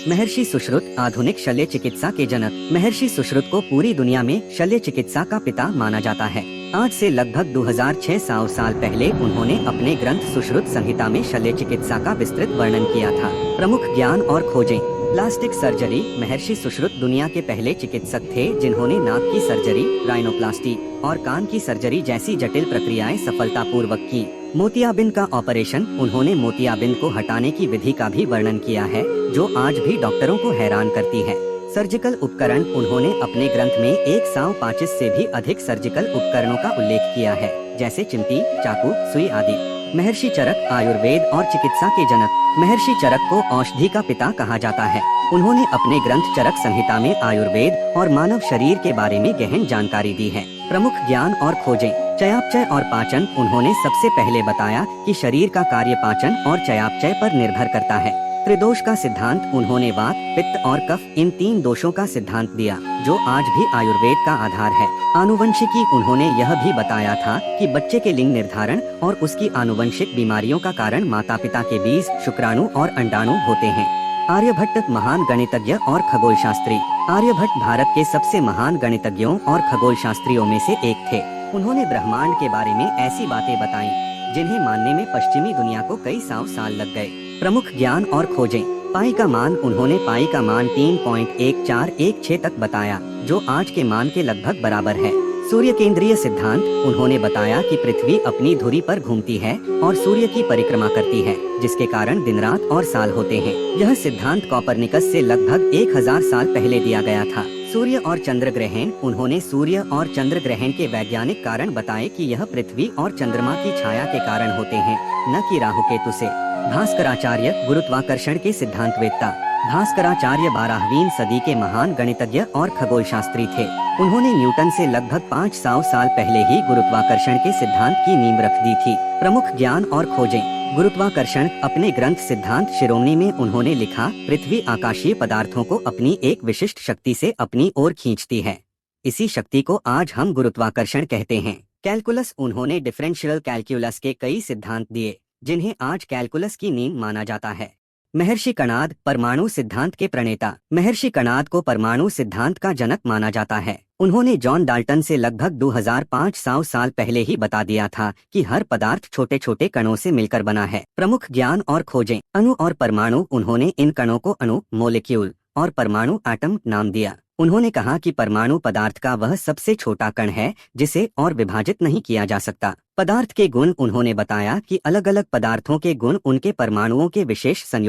महर्षि सुश्रुत आधुनिक शल्य चिकित्सा के जनक। महर्षि सुश्रुत को पूरी दुनिया में शल्य चिकित्सा का पिता माना जाता है। आज से लगभग 2600 साल पहले उन्होंने अपने ग्रंथ सुश्रुत संहिता में शल्य चिकित्सा का विस्तृत वर्णन किया था। प्रमुख ज्ञान और खोजें। Plastic surgery. महर्षि सुश्रुत दुनिया के पहले चिकित्सक थे जिन्होंने नाक की सर्जरी, राइनोप्लास्टी और कान की सर्जरी जैसी जटिल प्रक्रियाएं सफलतापूर्वक की। मोतियाबिंद का ऑपरेशन। उन्होंने मोतियाबिंद को हटाने की विधि का भी वर्णन किया है जो आज भी डॉक्टरों को हैरान करती है। सर्जिकल उपकरण। उन्होंने अपने ग्रंथ में 125 से भी अधिक सर्जिकल उपकरणों का उल्लेख किया है जैसे चिमटी, चाकू, सुई आदि। महर्षि चरक आयुर्वेद और चिकित्सा के जनक। महर्षि चरक को औषधि का पिता कहा जाता है। उन्होंने अपने ग्रंथ चरक संहिता में आयुर्वेद और मानव शरीर के बारे में गहन जानकारी दी है। प्रमुख ज्ञान और खोजें। चयापचय और पाचन। उन्होंने सबसे पहले बताया कि शरीर का कार्य पाचन और चयापचय पर निर्भर करता है। त्रिदोष का सिद्धांत। उन्होंने वात, पित्त और कफ इन 3 दोषों का सिद्धांत दिया जो आज भी आयुर्वेद का आधार है। आनुवंशिकी। उन्होंने यह भी बताया था कि बच्चे के लिंग निर्धारण और उसकी आनुवंशिक बीमारियों का कारण माता पिता के बीज, शुक्राणु और अंडाणु होते हैं। आर्यभट्ट महान गणितज्ञ और खगोलशास्त्री। आर्यभट्ट भारत के सबसे महान गणितज्ञों और खगोलशास्त्रियों में से एक थे। उन्होंने ब्रह्मांड के बारे में ऐसी बातें बताई जिन्हें मानने में पश्चिमी दुनिया को कई 100 साल लग गए। प्रमुख ज्ञान और खोजें। पाई का मान। उन्होंने पाई का मान 3.1416 तक बताया जो आज के मान के लगभग बराबर है। सूर्य केंद्रीय सिद्धांत। उन्होंने बताया कि पृथ्वी अपनी धुरी पर घूमती है और सूर्य की परिक्रमा करती है जिसके कारण दिन रात और साल होते हैं। यह सिद्धांत कोपरनिकस से लगभग 1000 साल पहले दिया गया था। सूर्य और चंद्र ग्रहण। उन्होंने सूर्य और चंद्र ग्रहण के वैज्ञानिक कारण बताए कि यह पृथ्वी और चंद्रमा की छाया के कारण होते हैं न कि राहु केतु से। भास्कराचार्य गुरुत्वाकर्षण के सिद्धांतवेत्ता। भास्कराचार्य 12वीं सदी के महान गणितज्ञ और खगोलशास्त्री थे। उन्होंने न्यूटन से लगभग 500 साल पहले ही गुरुत्वाकर्षण के सिद्धांत की नींव रख दी थी। प्रमुख ज्ञान और खोजें। गुरुत्वाकर्षण। अपने ग्रंथ सिद्धांत शिरोमणि में उन्होंने लिखा, पृथ्वी आकाशीय पदार्थों को अपनी एक विशिष्ट शक्ति से अपनी ओर खींचती है। इसी शक्ति को आज हम गुरुत्वाकर्षण कहते हैं। कैलकुलस। उन्होंने डिफरेंशियल कैलकुलस के कई सिद्धांत दिए जिन्हें आज कैलकुलस की नींव माना जाता है। महर्षि कणाद परमाणु सिद्धांत के प्रणेता। महर्षि कणाद को परमाणु सिद्धांत का जनक माना जाता है। उन्होंने जॉन डाल्टन से लगभग 2500 साल पहले ही बता दिया था कि हर पदार्थ छोटे छोटे कणों से मिलकर बना है। प्रमुख ज्ञान और खोजें। अणु और परमाणु। उन्होंने इन कणों को अणु, मोलिक्यूल और परमाणु, एटम नाम दिया। उन्होंने कहा कि परमाणु पदार्थ का वह सबसे छोटा कण है जिसे और विभाजित नहीं किया जा सकता। पदार्थ के गुण। उन्होंने बताया कि अलग अलग पदार्थों के गुण उनके परमाणुओं के विशेष संयोग